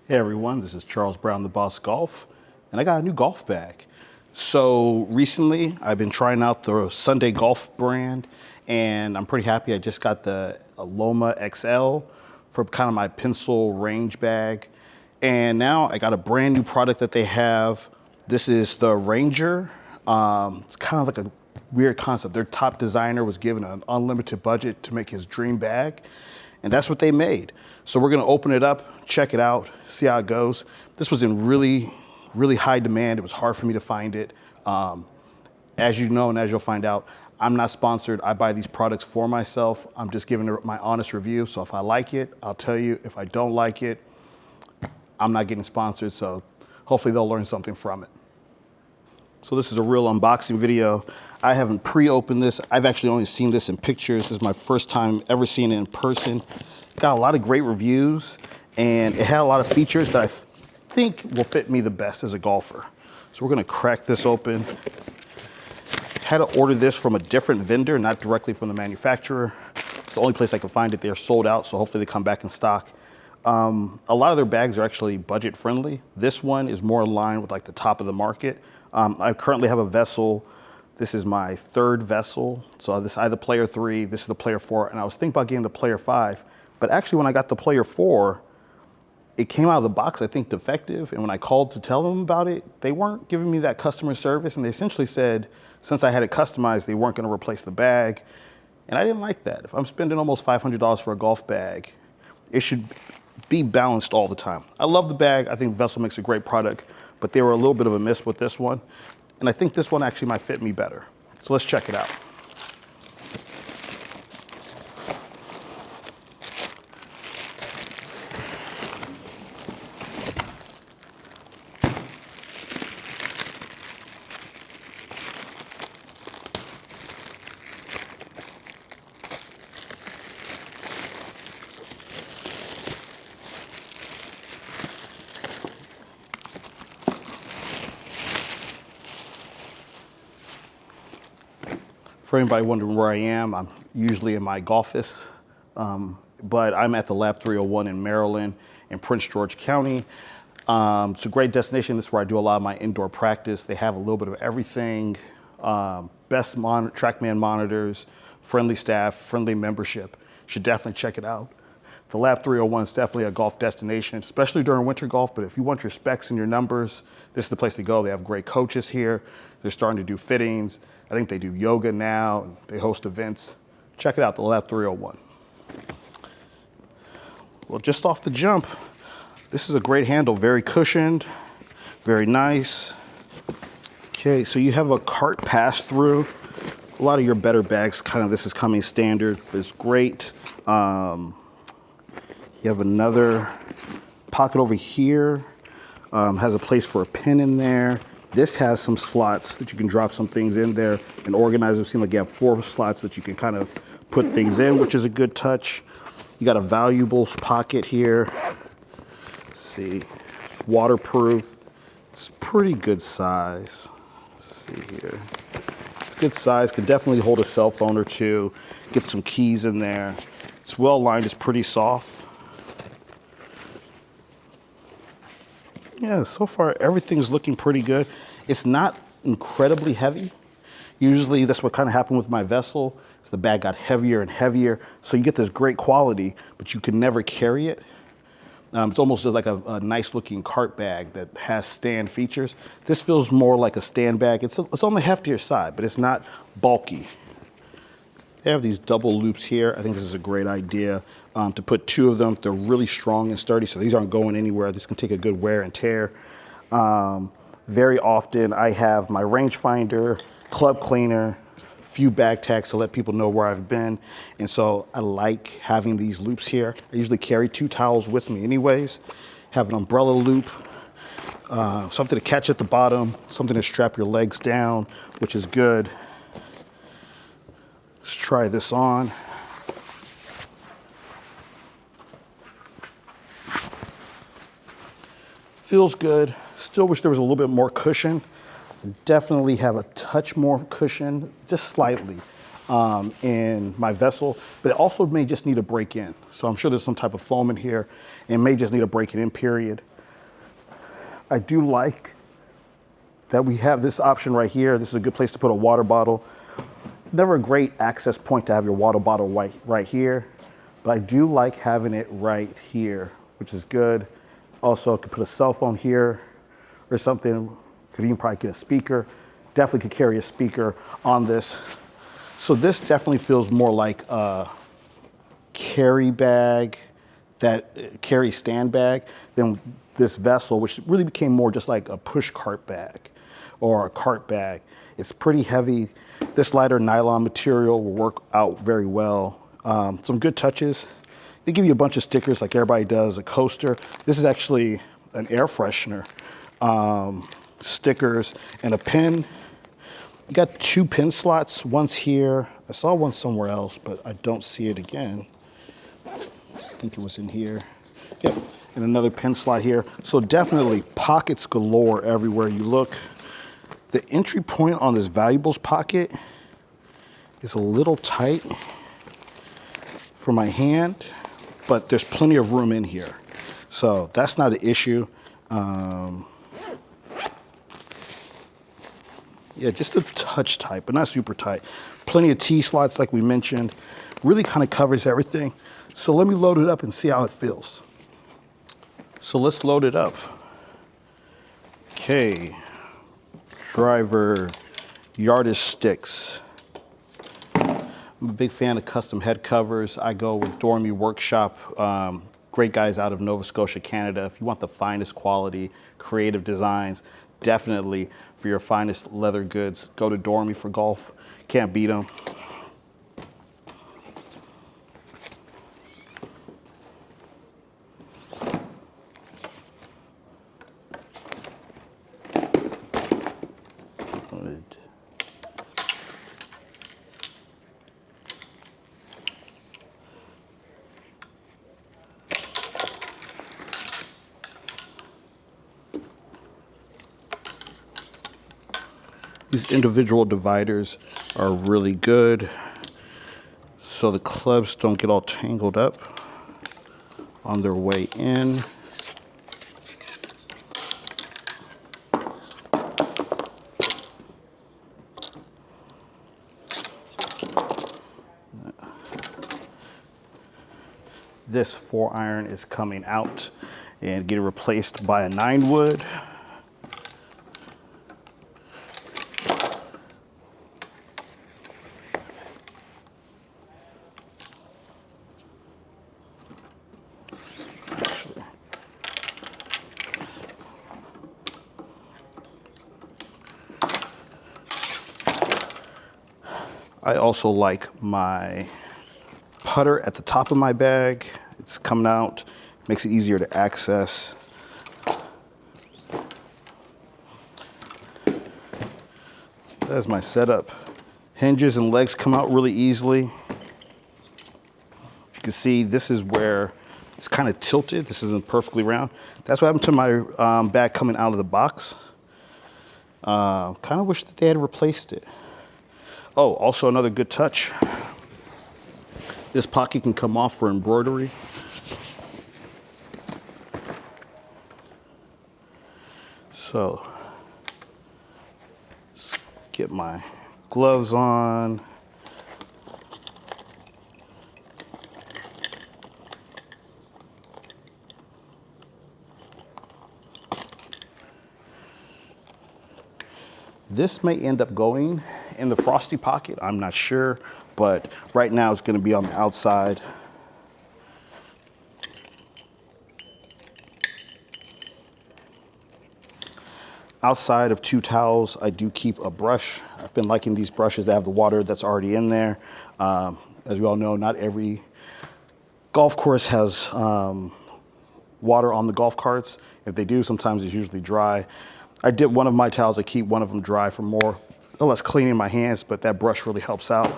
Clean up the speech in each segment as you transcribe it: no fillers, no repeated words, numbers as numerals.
Hey everyone, this is Charles Brown, the Boss Golf, and I got a new golf bag. So recently, I've been trying out the Sunday Golf brand, and I'm pretty happy. I just got the Loma XL for kind of my pencil range bag. And now I got a brand new product that they have. This is the Ranger. It's kind of like a weird concept. Their top designer was given an unlimited budget to make his dream bag, and that's what they made. So we're gonna open it up, check it out, see how it goes. This was in really, really high demand. It was hard for me to find it. As you know, and as you'll find out, I'm not sponsored. I buy these products for myself. I'm just giving my honest review. So if I like it, I'll tell you. If I don't like it, I'm not getting sponsored. So hopefully they'll learn something from it. So this is a real unboxing video. I haven't pre-opened this. I've actually only seen this in pictures. This is my first time ever seeing it in person. Got a lot of great reviews, and it had a lot of features that I think will fit me the best as a golfer. So we're gonna crack this open. Had to order this from a different vendor, not directly from the manufacturer. It's the only place I could find it. They're sold out, so hopefully they come back in stock. A lot of their bags are actually budget friendly. This one is more in line with like the top of the market. I currently have a vessel. This is my third vessel. So I had the Player 3, this is the Player 4, and I was thinking about getting the Player 5, but actually when I got the Player 4, it came out of the box, I think, defective, and when I called to tell them about it, they weren't giving me that customer service, and they essentially said, since I had it customized, they weren't gonna replace the bag, and I didn't like that. If I'm spending almost $500 for a golf bag, it should be balanced all the time. I love the bag, I think Vessel makes a great product, but they were a little bit of a miss with this one. And I think this one actually might fit me better. So let's check it out. For anybody wondering where I am, I'm usually in my golfis, but I'm at the Lab 301 in Maryland in Prince George County. It's a great destination. This is where I do a lot of my indoor practice. They have a little bit of everything, best TrackMan monitors, friendly staff, friendly membership. Should definitely check it out. The Lab 301 is definitely a golf destination, especially during winter golf, but if you want your specs and your numbers, this is the place to go. They have great coaches here. They're starting to do fittings. I think they do yoga now. They host events. Check it out, the Lab 301. Well, just off the jump, this is a great handle, very cushioned, very nice. Okay, so you have a cart pass-through. A lot of your better bags, this is coming standard, but it's great. You have another pocket over here, has a place for a pin in there. This has some slots that you can drop some things in there and organize. It seems like you have 4 slots that you can kind of put things in, which is a good touch. You got a valuables pocket here. Let's see, it's waterproof. It's pretty good size. Let's see here. It's good size, could definitely hold a cell phone or two. Get some keys in there. It's well lined, it's pretty soft. Yeah, so far everything's looking pretty good. It's not incredibly heavy. Usually that's what kind of happened with my Vessel, is the bag got heavier and heavier. So you get this great quality, but you can never carry it. It's almost like a nice looking cart bag that has stand features. This feels more like a stand bag. It's on the heftier side, but it's not bulky. They have these double loops here. I think this is a great idea to put 2 of them. They're really strong and sturdy, so these aren't going anywhere. This can take a good wear and tear. Very often I have my rangefinder, club cleaner, few bag tags to let people know where I've been. And so I like having these loops here. I usually carry 2 towels with me anyways. Have an umbrella loop, something to catch at the bottom, something to strap your legs down, which is good. Let's try this on. Feels good. Still wish there was a little bit more cushion. Definitely have a touch more cushion, just slightly, in my Vessel, but it also may just need a break in. So I'm sure there's some type of foam in here and may just need a break in period. I do like that we have this option right here. This is a good place to put a water bottle. Never a great access point to have your water bottle right here, but I do like having it right here, which is good. Also, I could put a cell phone here or something. Could even probably get a speaker. Definitely could carry a speaker on this. So this definitely feels more like a carry bag, that carry stand bag, than this vessel, which really became more just like a push cart bag or a cart bag. It's pretty heavy. This lighter nylon material will work out very well. Some good touches. They give you a bunch of stickers like everybody does, a coaster. This is actually an air freshener. Stickers and a pin. You got 2 pin slots. One's here. I saw one somewhere else, but I don't see it again. I think it was in here. Yep, and another pin slot here. So definitely pockets galore everywhere you look. The entry point on this valuables pocket is a little tight for my hand, but there's plenty of room in here. So that's not an issue. Yeah, just a touch tight, but not super tight. Plenty of T-slots like we mentioned. Really kind of covers everything. So let me load it up and see how it feels. So let's load it up. Okay. Driver yardage sticks. I'm a big fan of custom head covers. I go with Dormy Workshop. Great guys out of Nova Scotia, Canada. If you want the finest quality, creative designs, definitely for your finest leather goods, go to Dormy for golf. Can't beat them. These individual dividers are really good, so the clubs don't get all tangled up on their way in. This 4-iron is coming out and getting replaced by a 9-wood. I also like my putter at the top of my bag. It's coming out, makes it easier to access. That's my setup. Hinges and legs come out really easily. You can see this is where it's kind of tilted. This isn't perfectly round. That's what happened to my bag coming out of the box. Kind of wish that they had replaced it. Oh, also another good touch. This pocket can come off for embroidery. So, let's get my gloves on. This may end up going in the Frosty Pocket, I'm not sure, but right now it's going to be on the outside. Outside of 2 towels, I do keep a brush. I've been liking these brushes that have the water that's already in there. As we all know, not every golf course has water on the golf carts. If they do, sometimes it's usually dry. I dip one of my towels, I keep one of them dry for more or less cleaning my hands, but that brush really helps out.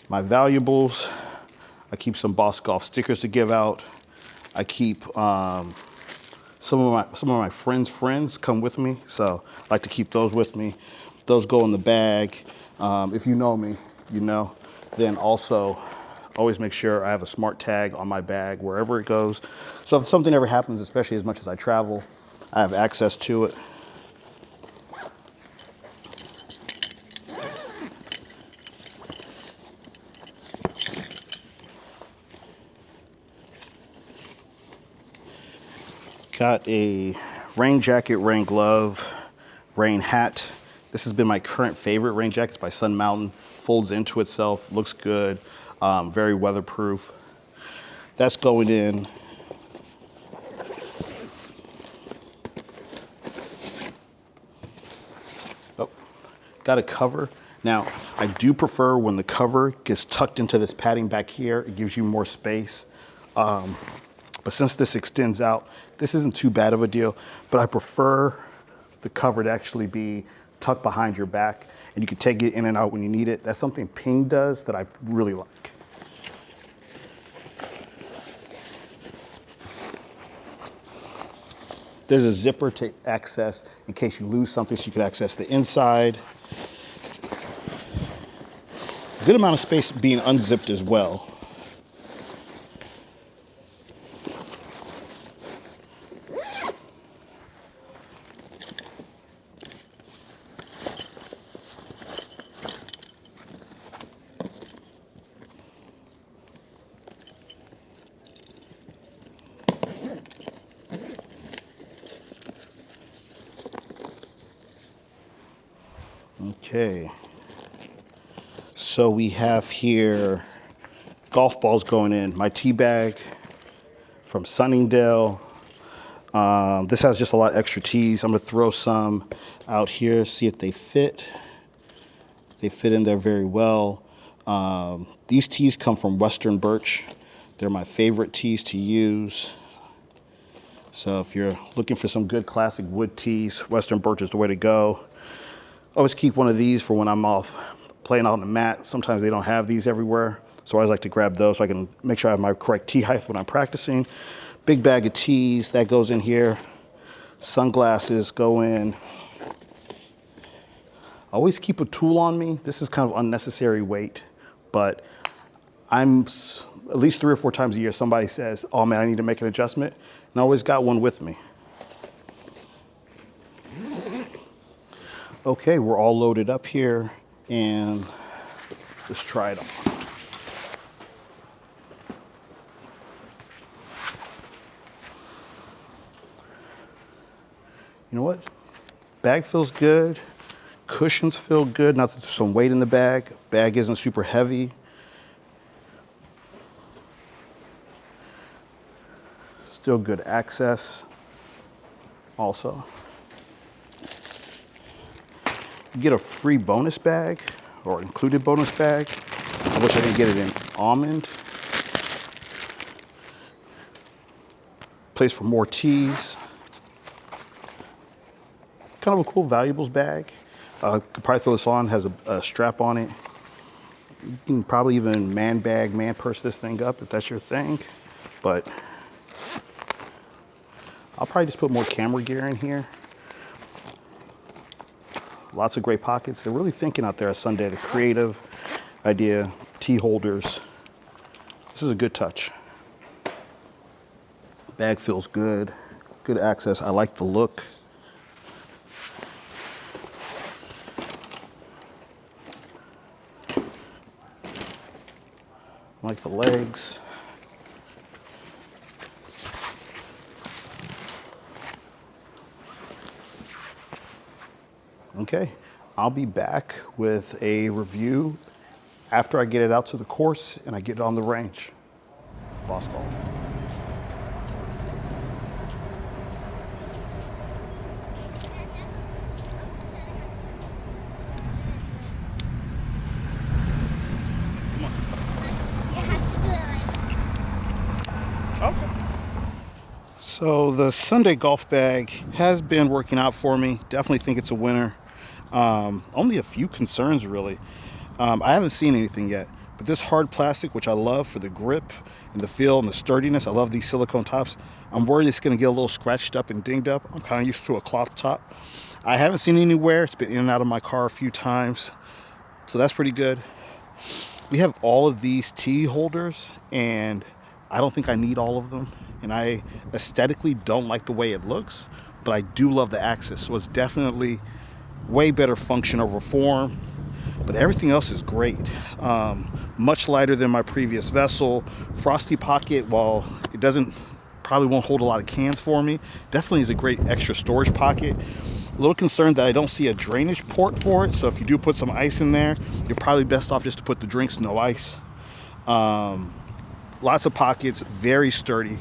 My valuables, I keep some Boss Golf stickers to give out. I keep some of my friends come with me, so I like to keep those with me. Those go in the bag. If you know me, you know. Then also always make sure I have a smart tag on my bag wherever it goes. So if something ever happens, especially as much as I travel, I have access to it. Got a rain jacket, rain glove, rain hat. This has been my current favorite rain jacket. It's by Sun Mountain. Folds into itself, looks good, very weatherproof. That's going in. Oh, got a cover. Now, I do prefer when the cover gets tucked into this padding back here. It gives you more space. But since this extends out, this isn't too bad of a deal, but I prefer the cover to actually be tucked behind your back and you can take it in and out when you need it. That's something Ping does that I really like. There's a zipper to access in case you lose something so you can access the inside. A good amount of space being unzipped as well. Okay, so we have here golf balls going in. My tee bag from Sunningdale. This has just a lot of extra tees. I'm gonna throw some out here, see if they fit. They fit in there very well. These tees come from Western Birch. They're my favorite tees to use. So if you're looking for some good classic wood tees, Western Birch is the way to go. Always keep one of these for when I'm off playing out on the mat. Sometimes they don't have these everywhere, so I always like to grab those so I can make sure I have my correct tee height when I'm practicing. Big bag of tees, that goes in here. Sunglasses go in. Always keep a tool on me. This is kind of unnecessary weight, but I'm at least 3 or 4 times a year somebody says, oh man, I need to make an adjustment, and I always got one with me. Okay, we're all loaded up here, and let's try it on. You know what? Bag feels good. Cushions feel good. Not that there's some weight in the bag. Bag isn't super heavy. Still good access also. You get a free bonus bag or included bonus bag. I wish I didn't get it in almond. Place for more teas. Kind of a cool valuables bag. Could probably throw this on, has a strap on it. You can probably even man bag, man purse this thing up if that's your thing. But I'll probably just put more camera gear in here. Lots of great pockets. They're really thinking out there at Sunday, the creative idea, tea holders. This is a good touch. Bag feels good, good access. I like the look. I like the legs. Okay, I'll be back with a review after I get it out to the course and I get it on the range. Boss call. So the Sunday golf bag has been working out for me. Definitely think it's a winner. Only a few concerns really. I haven't seen anything yet, but this hard plastic, which I love for the grip and the feel and the sturdiness, I love these silicone tops. I'm worried it's gonna get a little scratched up and dinged up. I'm kind of used to a cloth top. I haven't seen it anywhere. It's been in and out of my car a few times, so that's pretty good. we have all of these tea holders, and I don't think I need all of them. And I aesthetically don't like the way it looks, but I do love the access. So it's definitely way better function over form. But everything else is great. Much lighter than my previous vessel. Frosty Pocket, while it doesn't probably won't hold a lot of cans for me, definitely is a great extra storage pocket. A little concerned that I don't see a drainage port for it, so if you do put some ice in there, you're probably best off just to put the drinks no ice. Lots of pockets, very sturdy,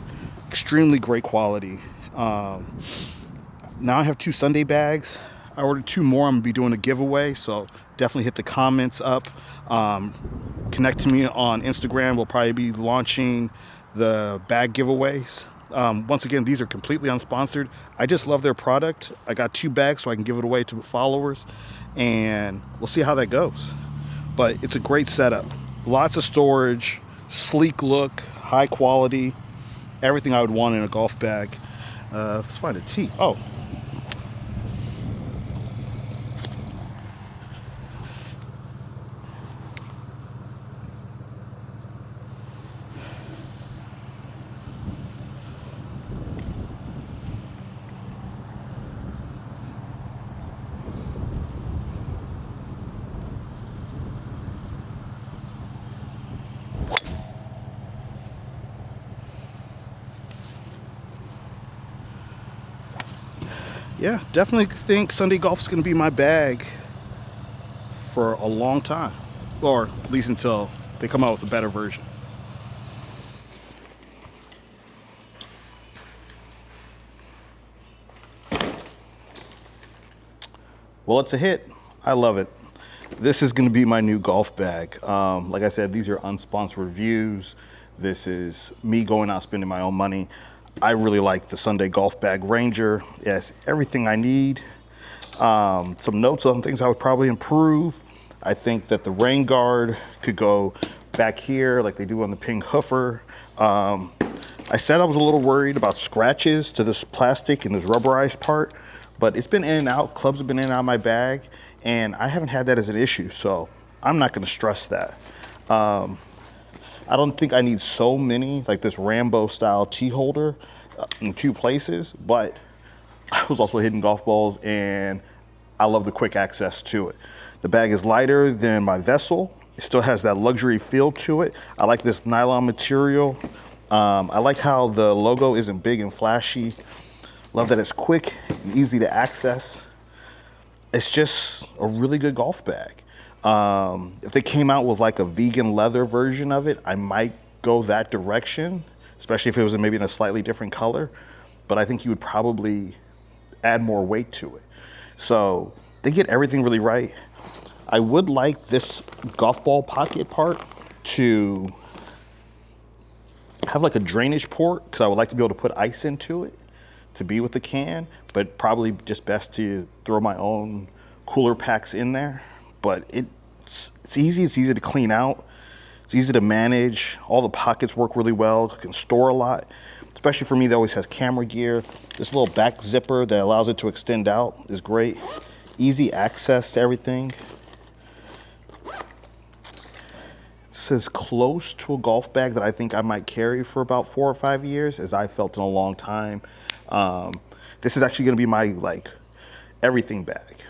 extremely great quality. Now I have 2 Sunday bags. I ordered 2 more. I'm gonna be doing a giveaway, so definitely hit the comments up. Connect to me on Instagram. We'll probably be launching the bag giveaways. Once again, these are completely unsponsored. I just love their product. I got 2 bags so I can give it away to followers, and we'll see how that goes. But it's a great setup. Lots of storage, sleek look, high quality, everything I would want in a golf bag. Let's find a tea. Oh. Yeah, definitely think Sunday golf is going to be my bag for a long time, or at least until they come out with a better version. Well, it's a hit. I love it. This is going to be my new golf bag. Like I said, these are unsponsored reviews. This is me going out spending my own money. I really like the Sunday Golf Bag Ranger. Yes, everything I need. Some notes on things I would probably improve. I think that the rain guard could go back here like they do on the pink Hoofer. I said I was a little worried about scratches to this plastic and this rubberized part, but it's been in and out. Clubs have been in and out of my bag, and I haven't had that as an issue, so I'm not going to stress that. I don't think I need so many, like this Rambo style tea holder in 2 places, but I was also hitting golf balls and I love the quick access to it. The bag is lighter than my vessel. It still has that luxury feel to it. I like this nylon material. I like how the logo isn't big and flashy. Love that it's quick and easy to access. It's just a really good golf bag. If they came out with like a vegan leather version of it, I might go that direction, especially if it was maybe in a slightly different color. But I think you would probably add more weight to it. So they get everything really right. I would like this golf ball pocket part to have like a drainage port, because I would like to be able to put ice into it to be with the can, but probably just best to throw my own cooler packs in there. But it's easy to clean out. It's easy to manage. All the pockets work really well. You can store a lot, especially for me that always has camera gear. This little back zipper that allows it to extend out is great. Easy access to everything. It says close to a golf bag that I think I might carry for about 4 or 5 years, as I felt in a long time. This is actually going to be my like everything bag.